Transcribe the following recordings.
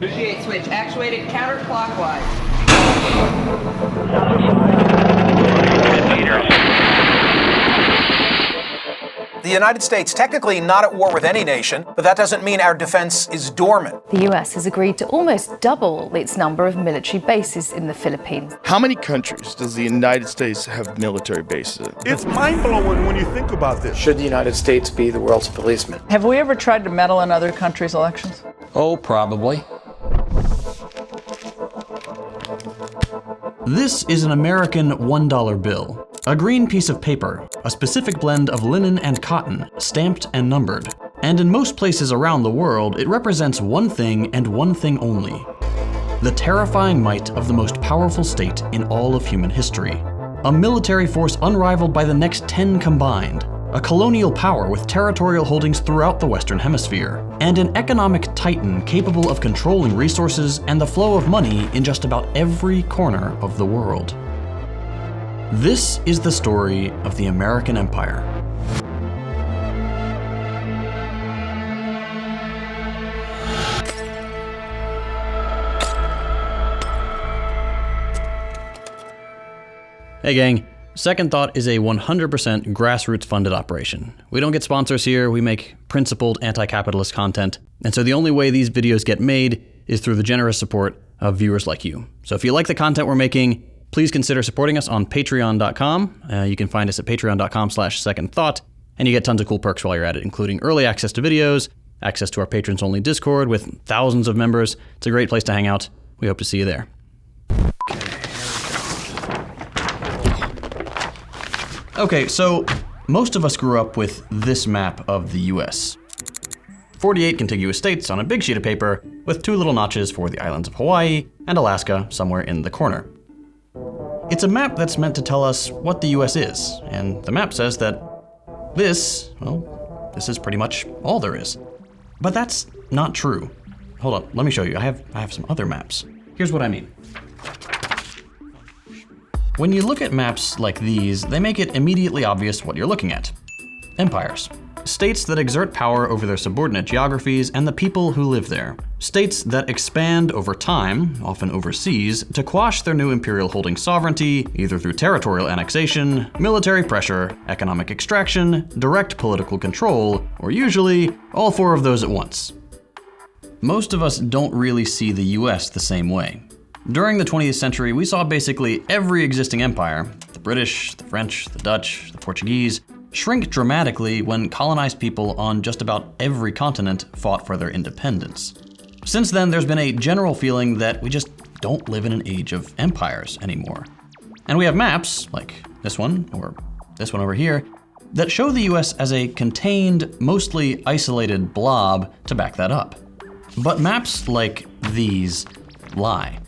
Initiate switch. Actuated counterclockwise. The United States, technically not at war with any nation, but that doesn't mean our defense is dormant. The US has agreed to almost double its number of military bases in the Philippines. How many countries does the United States have military bases in? It's mind-blowing when you think about this. Should the United States be the world's policeman? Have we ever tried to meddle in other countries' elections? Oh, probably. This is an American $1 bill. A green piece of paper, a specific blend of linen and cotton, stamped and numbered. And in most places around the world, it represents one thing and one thing only: the terrifying might of the most powerful state in all of human history. A military force unrivaled by the next 10 combined. A colonial power with territorial holdings throughout the Western Hemisphere. And an economic titan capable of controlling resources and the flow of money in just about every corner of the world. This is the story of the American Empire. Hey gang, Second Thought is a 100% grassroots funded operation. We don't get sponsors here, we make principled anti-capitalist content, and so the only way these videos get made is through the generous support of viewers like you. So if you like the content we're making, please consider supporting us on patreon.com. You can find us at patreon.com/secondthought, and you get tons of cool perks while you're at it, including early access to videos, access to our patrons-only Discord with thousands of members. It's a great place to hang out. We hope to see you there. Okay, so most of us grew up with this map of the US. 48 contiguous states on a big sheet of paper with 2 little notches for the islands of Hawaii and Alaska somewhere in the corner. It's a map that's meant to tell us what the US is, and the map says that this is pretty much all there is. But that's not true. Hold on, let me show you. I have some other maps. Here's what I mean. When you look at maps like these, they make it immediately obvious what you're looking at. Empires. States that exert power over their subordinate geographies and the people who live there. States that expand over time, often overseas, to quash their new imperial holding sovereignty, either through territorial annexation, military pressure, economic extraction, direct political control, or usually all 4 of those at once. Most of us don't really see the US the same way. During the 20th century, we saw basically every existing empire, the British, the French, the Dutch, the Portuguese, shrink dramatically when colonized people on just about every continent fought for their independence. Since then, there's been a general feeling that we just don't live in an age of empires anymore. And we have maps, like this one, or this one over here, that show the US as a contained, mostly isolated blob to back that up. But maps like these lie.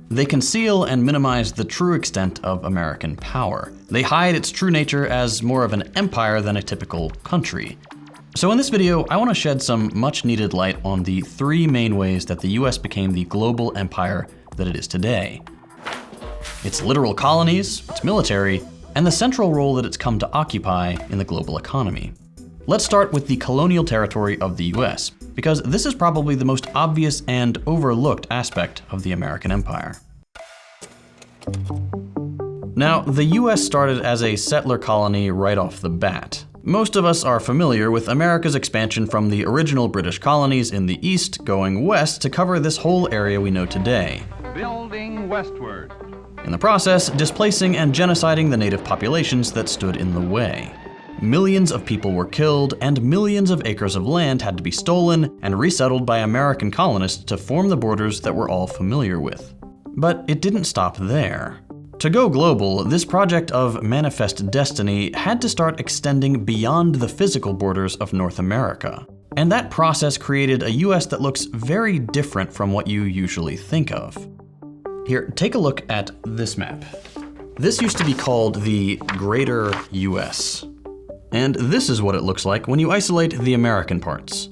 They conceal and minimize the true extent of American power. They hide its true nature as more of an empire than a typical country. So in this video, I want to shed some much needed light on the 3 main ways that the US became the global empire that it is today. Its literal colonies, its military, and the central role that it's come to occupy in the global economy. Let's start with the colonial territory of the US, because this is probably the most obvious and overlooked aspect of the American empire. Now, the US started as a settler colony right off the bat. Most of us are familiar with America's expansion from the original British colonies in the east going west to cover this whole area we know today. Building westward. In the process, displacing and genociding the native populations that stood in the way. Millions of people were killed, and millions of acres of land had to be stolen and resettled by American colonists to form the borders that we're all familiar with. But it didn't stop there. To go global, this project of manifest destiny had to start extending beyond the physical borders of North America. And that process created a US that looks very different from what you usually think of. Here, take a look at this map. This used to be called the Greater US. And this is what it looks like when you isolate the American parts.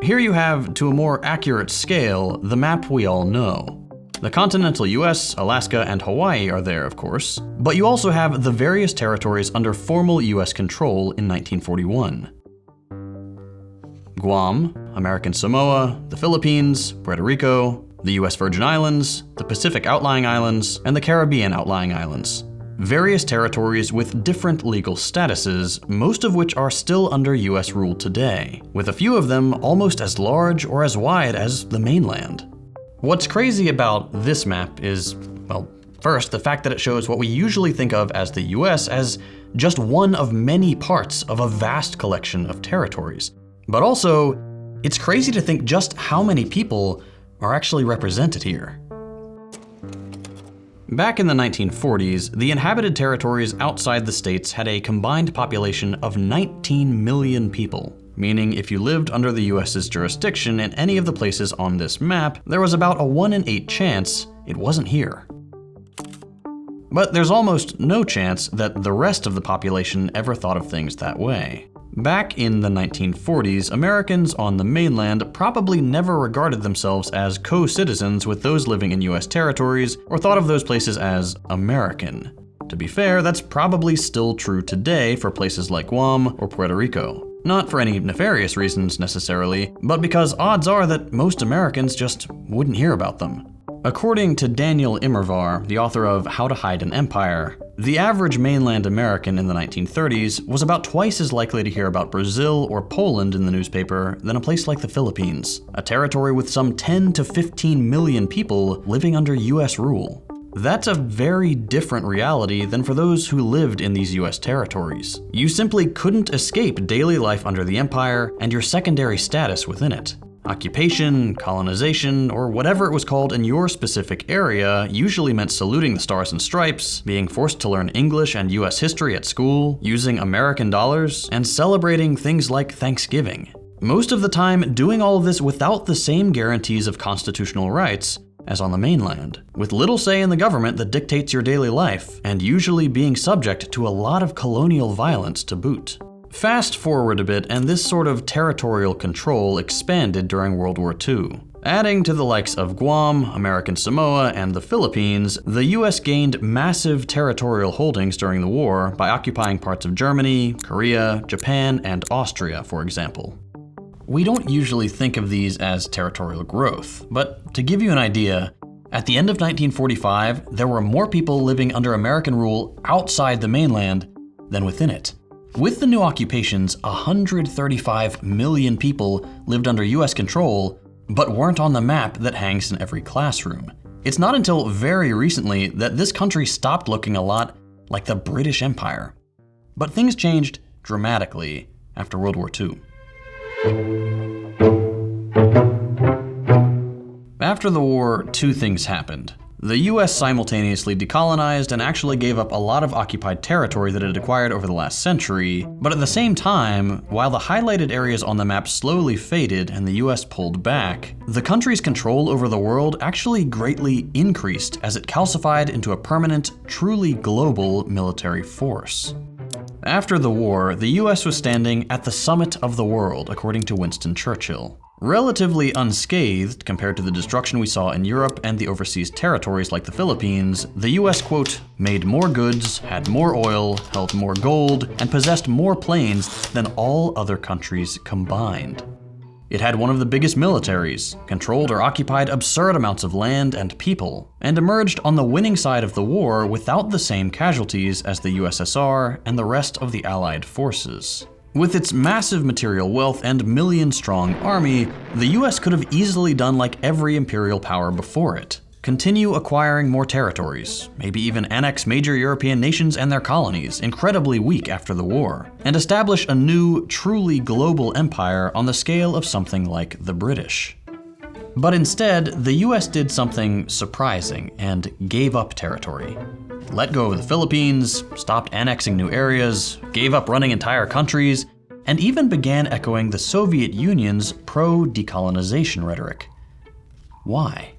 Here you have, to a more accurate scale, the map we all know. The continental US, Alaska, and Hawaii are there, of course, but you also have the various territories under formal US control in 1941. Guam, American Samoa, the Philippines, Puerto Rico, the US Virgin Islands, the Pacific outlying islands, and the Caribbean outlying islands. Various territories with different legal statuses, most of which are still under US rule today, with a few of them almost as large or as wide as the mainland. What's crazy about this map is, well, first, the fact that it shows what we usually think of as the US as just one of many parts of a vast collection of territories. But also, it's crazy to think just how many people are actually represented here. Back in the 1940s, the inhabited territories outside the states had a combined population of 19 million people, meaning if you lived under the US's jurisdiction in any of the places on this map, there was about a 1 in 8 chance it wasn't here. But there's almost no chance that the rest of the population ever thought of things that way. Back in the 1940s, Americans on the mainland probably never regarded themselves as co-citizens with those living in US territories or thought of those places as American. To be fair, that's probably still true today for places like Guam or Puerto Rico. Not for any nefarious reasons necessarily, but because odds are that most Americans just wouldn't hear about them. According to Daniel Immerwahr, the author of How to Hide an Empire, the average mainland American in the 1930s was about twice as likely to hear about Brazil or Poland in the newspaper than a place like the Philippines, a territory with some 10 to 15 million people living under US rule. That's a very different reality than for those who lived in these US territories. You simply couldn't escape daily life under the empire and your secondary status within it. Occupation, colonization, or whatever it was called in your specific area usually meant saluting the Stars and Stripes, being forced to learn English and US history at school, using American dollars, and celebrating things like Thanksgiving. Most of the time, doing all of this without the same guarantees of constitutional rights as on the mainland, with little say in the government that dictates your daily life, and usually being subject to a lot of colonial violence to boot. Fast forward a bit, and this sort of territorial control expanded during World War II. Adding to the likes of Guam, American Samoa, and the Philippines, the US gained massive territorial holdings during the war by occupying parts of Germany, Korea, Japan, and Austria, for example. We don't usually think of these as territorial growth, but to give you an idea, at the end of 1945, there were more people living under American rule outside the mainland than within it. With the new occupations, 135 million people lived under US control, but weren't on the map that hangs in every classroom. It's not until very recently that this country stopped looking a lot like the British Empire. But things changed dramatically after World War II. After the war, two things happened. The US simultaneously decolonized and actually gave up a lot of occupied territory that it had acquired over the last century, but at the same time, while the highlighted areas on the map slowly faded and the US pulled back, the country's control over the world actually greatly increased as it calcified into a permanent, truly global military force. After the war, the US was standing at the summit of the world, according to Winston Churchill. Relatively unscathed compared to the destruction we saw in Europe and the overseas territories like the Philippines, the US, quote, made more goods, had more oil, held more gold, and possessed more planes than all other countries combined. It had one of the biggest militaries, controlled or occupied absurd amounts of land and people, and emerged on the winning side of the war without the same casualties as the USSR and the rest of the Allied forces. With its massive material wealth and million-strong army, the US could have easily done like every imperial power before it. Continue acquiring more territories, maybe even annex major European nations and their colonies, incredibly weak after the war, and establish a new, truly global empire on the scale of something like the British. But instead, the US did something surprising and gave up territory. Let go of the Philippines, stopped annexing new areas, gave up running entire countries, and even began echoing the Soviet Union's pro-decolonization rhetoric. Why?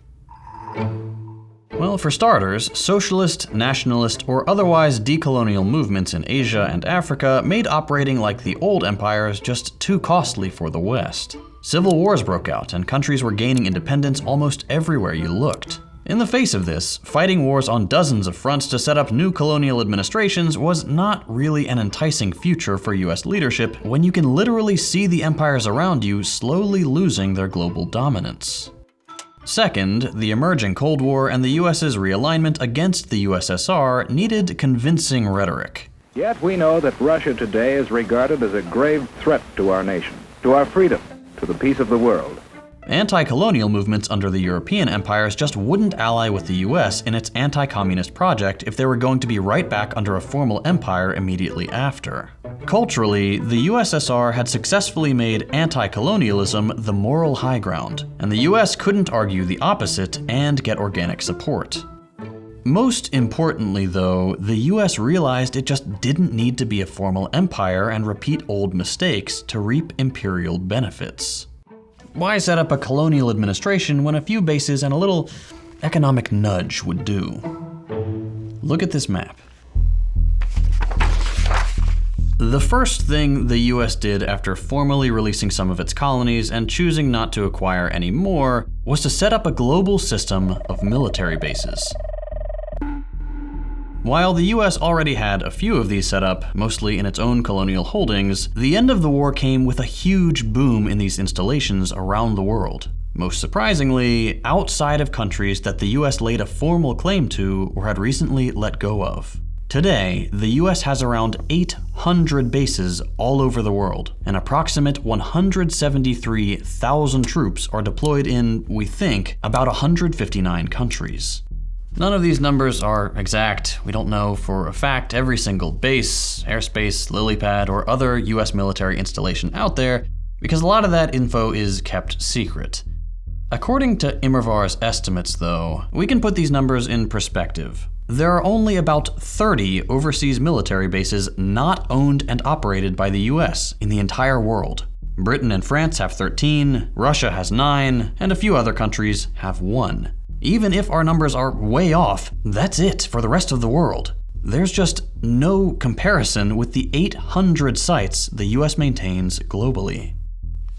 Well, for starters, socialist, nationalist, or otherwise decolonial movements in Asia and Africa made operating like the old empires just too costly for the West. Civil wars broke out, and countries were gaining independence almost everywhere you looked. In the face of this, fighting wars on dozens of fronts to set up new colonial administrations was not really an enticing future for US leadership when you can literally see the empires around you slowly losing their global dominance. Second, the emerging Cold War and the US's realignment against the USSR needed convincing rhetoric. Yet we know that Russia today is regarded as a grave threat to our nation, to our freedom, to the peace of the world. Anti-colonial movements under the European empires just wouldn't ally with the US in its anti-communist project if they were going to be right back under a formal empire immediately after. Culturally, the USSR had successfully made anti-colonialism the moral high ground, and the US couldn't argue the opposite and get organic support. Most importantly, though, the US realized it just didn't need to be a formal empire and repeat old mistakes to reap imperial benefits. Why set up a colonial administration when a few bases and a little economic nudge would do? Look at this map. The first thing the US did after formally releasing some of its colonies and choosing not to acquire any more was to set up a global system of military bases. While the US already had a few of these set up, mostly in its own colonial holdings, the end of the war came with a huge boom in these installations around the world. Most surprisingly, outside of countries that the US laid a formal claim to or had recently let go of. Today, the US has around 800 bases all over the world. An approximate 173,000 troops are deployed in, we think, about 159 countries. None of these numbers are exact. We don't know for a fact every single base, airspace, lily pad, or other US military installation out there, because a lot of that info is kept secret. According to Immervar's estimates, though, we can put these numbers in perspective. There are only about 30 overseas military bases not owned and operated by the US in the entire world. Britain and France have 13, Russia has 9, and a few other countries have 1. Even if our numbers are way off, that's it for the rest of the world. There's just no comparison with the 800 sites the US maintains globally.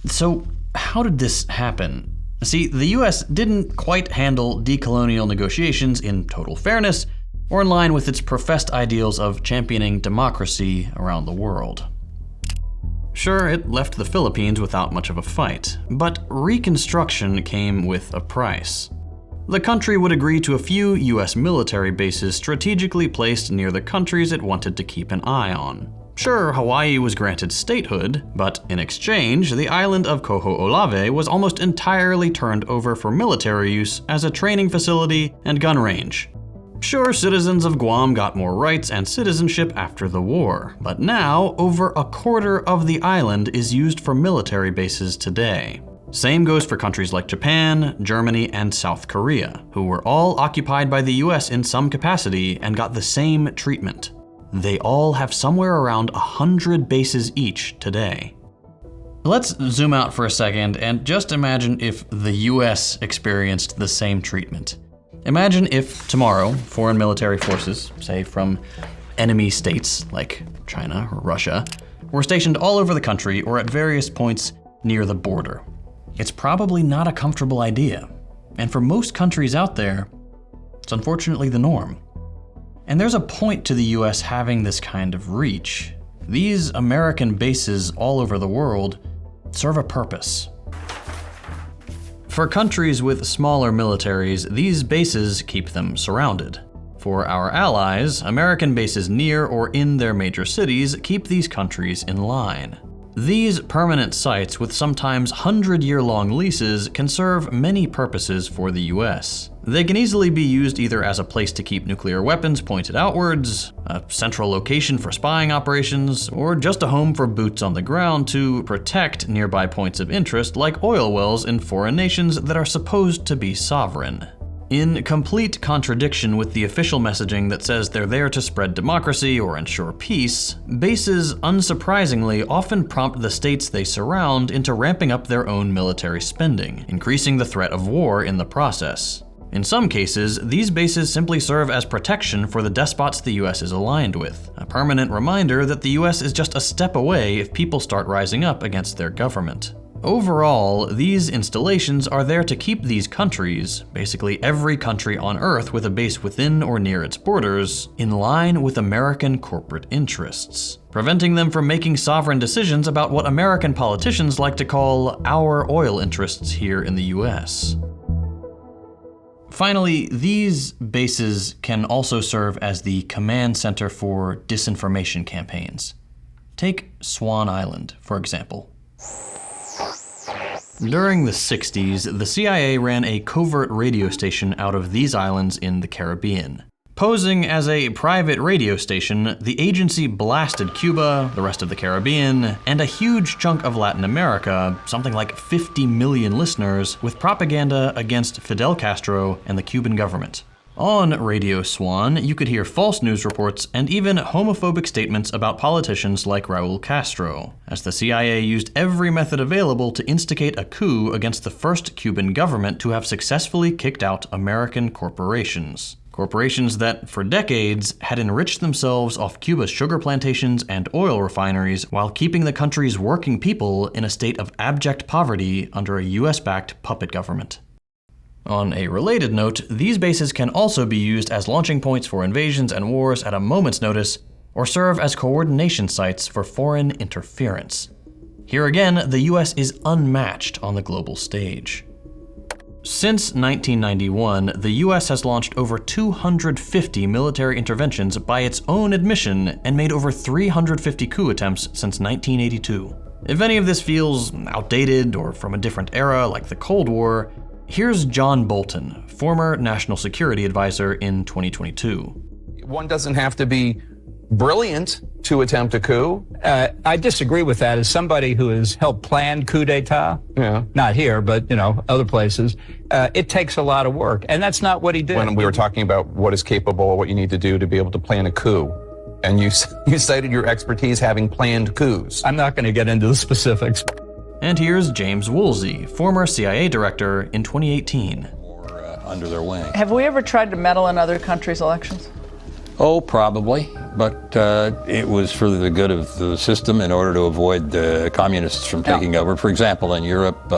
So how did this happen? See, the US didn't quite handle decolonial negotiations in total fairness or in line with its professed ideals of championing democracy around the world. Sure, it left the Philippines without much of a fight, but reconstruction came with a price. The country would agree to a few US military bases strategically placed near the countries it wanted to keep an eye on. Sure, Hawaii was granted statehood, but in exchange, the island of Koho'olawe was almost entirely turned over for military use as a training facility and gun range. Sure, citizens of Guam got more rights and citizenship after the war, but now over a quarter of the island is used for military bases today. Same goes for countries like Japan, Germany, and South Korea, who were all occupied by the US in some capacity and got the same treatment. They all have somewhere around 100 bases each today. Let's zoom out for a second and just imagine if the US experienced the same treatment. Imagine if tomorrow, foreign military forces, say from enemy states like China or Russia, were stationed all over the country or at various points near the border. It's probably not a comfortable idea, and for most countries out there, it's unfortunately the norm. And there's a point to the US having this kind of reach. These American bases all over the world serve a purpose. For countries with smaller militaries, these bases keep them surrounded. For our allies, American bases near or in their major cities keep these countries in line. These permanent sites with sometimes 100-year-long leases can serve many purposes for the US. They can easily be used either as a place to keep nuclear weapons pointed outwards, a central location for spying operations, or just a home for boots on the ground to protect nearby points of interest like oil wells in foreign nations that are supposed to be sovereign. In complete contradiction with the official messaging that says they're there to spread democracy or ensure peace, bases, unsurprisingly, often prompt the states they surround into ramping up their own military spending, increasing the threat of war in the process. In some cases, these bases simply serve as protection for the despots the US is aligned with, a permanent reminder that the US is just a step away if people start rising up against their government. Overall, these installations are there to keep these countries, basically every country on Earth with a base within or near its borders, in line with American corporate interests, preventing them from making sovereign decisions about what American politicians like to call our oil interests here in the US. Finally, these bases can also serve as the command center for disinformation campaigns. Take Swan Island, for example. During the 60s, the CIA ran a covert radio station out of these islands in the Caribbean. Posing as a private radio station, the agency blasted Cuba, the rest of the Caribbean, and a huge chunk of Latin America, something like 50 million listeners, with propaganda against Fidel Castro and the Cuban government. On Radio Swan, you could hear false news reports and even homophobic statements about politicians like Raul Castro, as the CIA used every method available to instigate a coup against the first Cuban government to have successfully kicked out American corporations. Corporations that, for decades, had enriched themselves off Cuba's sugar plantations and oil refineries while keeping the country's working people in a state of abject poverty under a US-backed puppet government. On a related note, these bases can also be used as launching points for invasions and wars at a moment's notice, or serve as coordination sites for foreign interference. Here again, the US is unmatched on the global stage. Since 1991, the US has launched over 250 military interventions by its own admission and made over 350 coup attempts since 1982. If any of this feels outdated or from a different era like the Cold War, here's John Bolton, former National Security Advisor in 2022. One doesn't have to be brilliant to attempt a coup. I disagree with that. As somebody who has helped plan coup d'etat, not here, but other places, it takes a lot of work, and that's not what he did. When we were talking about what is capable, what you need to do to be able to plan a coup, and you cited your expertise having planned coups. I'm not going to get into the specifics. And here's James Woolsey, former CIA director in 2018. Under their wing. Have we ever tried to meddle in other countries' elections? Oh, probably, but it was for the good of the system in order to avoid the communists from taking over. For example, in Europe,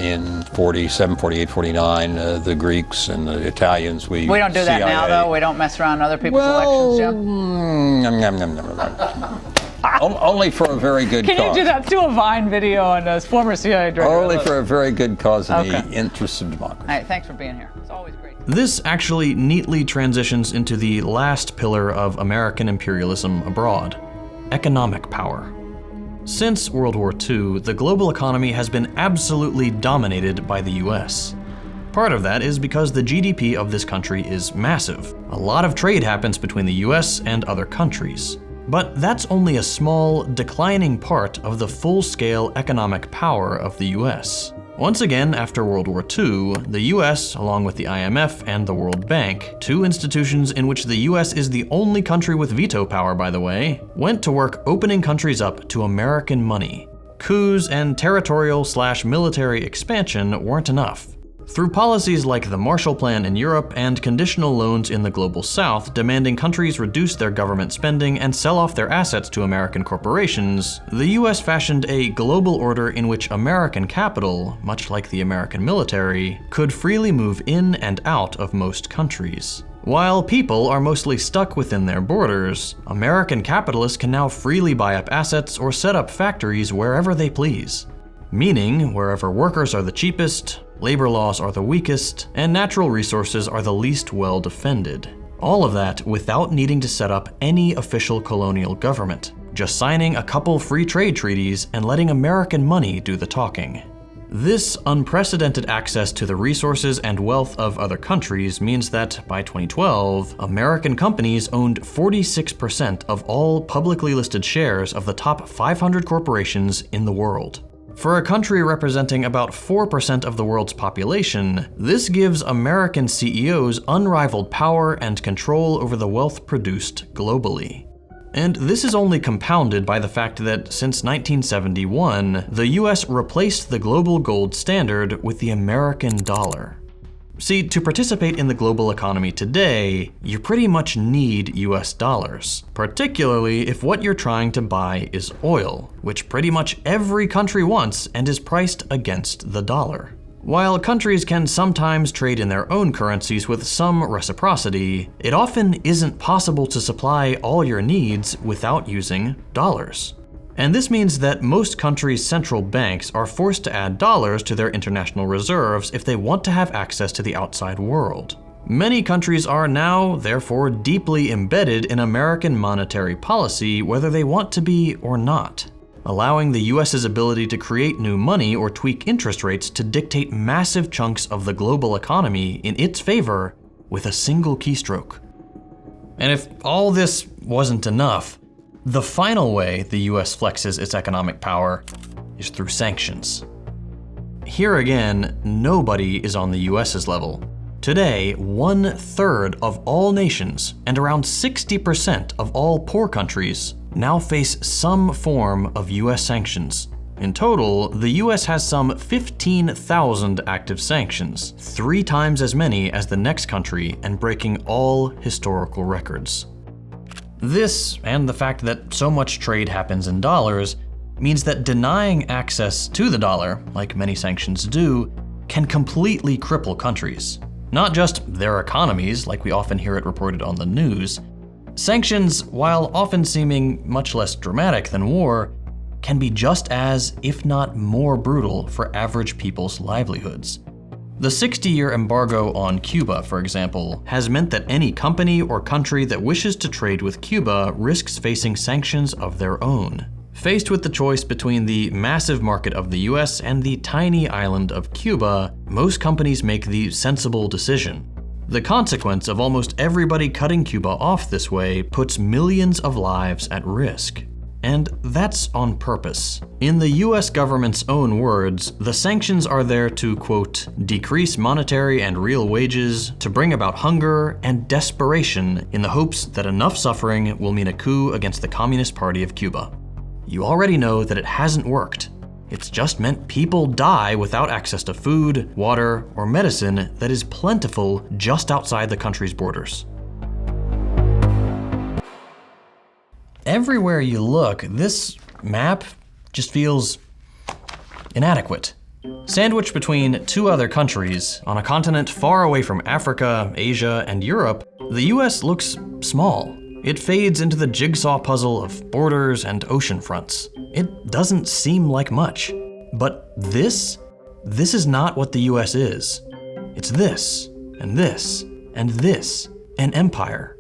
in 47, 48, 49, the Greeks and the Italians, we don't do that now, though? We don't mess around other people's elections, Only for a very good cause. Can you do that? Do a Vine video on a former CIA director. Only for a very good cause in the interests of democracy. All right, thanks for being here. It's always great. This actually neatly transitions into the last pillar of American imperialism abroad: economic power. Since World War II, the global economy has been absolutely dominated by the US. Part of that is because the GDP of this country is massive. A lot of trade happens between the US and other countries. But that's only a small, declining part of the full-scale economic power of the US. Once again, after World War II, the US, along with the IMF and the World Bank, two institutions in which the US is the only country with veto power, by the way, went to work opening countries up to American money. Coups and territorial/military expansion weren't enough. Through policies like the Marshall Plan in Europe and conditional loans in the Global South demanding countries reduce their government spending and sell off their assets to American corporations, the US fashioned a global order in which American capital, much like the American military, could freely move in and out of most countries. While people are mostly stuck within their borders, American capitalists can now freely buy up assets or set up factories wherever they please. Meaning, wherever workers are the cheapest, labor laws are the weakest, and natural resources are the least well defended. All of that without needing to set up any official colonial government, just signing a couple free trade treaties and letting American money do the talking. This unprecedented access to the resources and wealth of other countries means that, by 2012, American companies owned 46% of all publicly listed shares of the top 500 corporations in the world. For a country representing about 4% of the world's population, this gives American CEOs unrivaled power and control over the wealth produced globally. And this is only compounded by the fact that since 1971, the US replaced the global gold standard with the American dollar. See, to participate in the global economy today, you pretty much need US dollars, particularly if what you're trying to buy is oil, which pretty much every country wants and is priced against the dollar. While countries can sometimes trade in their own currencies with some reciprocity, it often isn't possible to supply all your needs without using dollars. And this means that most countries' central banks are forced to add dollars to their international reserves if they want to have access to the outside world. Many countries are now, therefore, deeply embedded in American monetary policy, whether they want to be or not, allowing the US's ability to create new money or tweak interest rates to dictate massive chunks of the global economy in its favor with a single keystroke. And if all this wasn't enough, the final way the US flexes its economic power is through sanctions. Here again, nobody is on the US's level. Today, 1/3 of all nations and around 60% of all poor countries now face some form of US sanctions. In total, the US has some 15,000 active sanctions, 3 times as many as the next country and breaking all historical records. This, and the fact that so much trade happens in dollars, means that denying access to the dollar, like many sanctions do, can completely cripple countries. Not just their economies, like we often hear it reported on the news. Sanctions, while often seeming much less dramatic than war, can be just as, if not more brutal for average people's livelihoods. The 60-year embargo on Cuba, for example, has meant that any company or country that wishes to trade with Cuba risks facing sanctions of their own. Faced with the choice between the massive market of the US and the tiny island of Cuba, most companies make the sensible decision. The consequence of almost everybody cutting Cuba off this way puts millions of lives at risk. And that's on purpose. In the US government's own words, the sanctions are there to, quote, decrease monetary and real wages, to bring about hunger and desperation in the hopes that enough suffering will mean a coup against the Communist Party of Cuba. You already know that it hasn't worked. It's just meant people die without access to food, water, or medicine that is plentiful just outside the country's borders. Everywhere you look, this map just feels inadequate. Sandwiched between 2 other countries, on a continent far away from Africa, Asia, and Europe, the US looks small. It fades into the jigsaw puzzle of borders and ocean fronts. It doesn't seem like much. But this is not what the US is. It's this, and this, and this, an empire.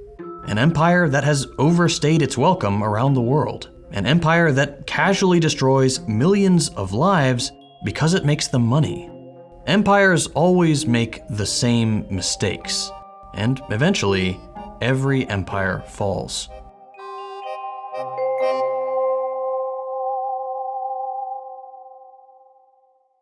An empire that has overstayed its welcome around the world. An empire that casually destroys millions of lives because it makes them money. Empires always make the same mistakes, and eventually, every empire falls.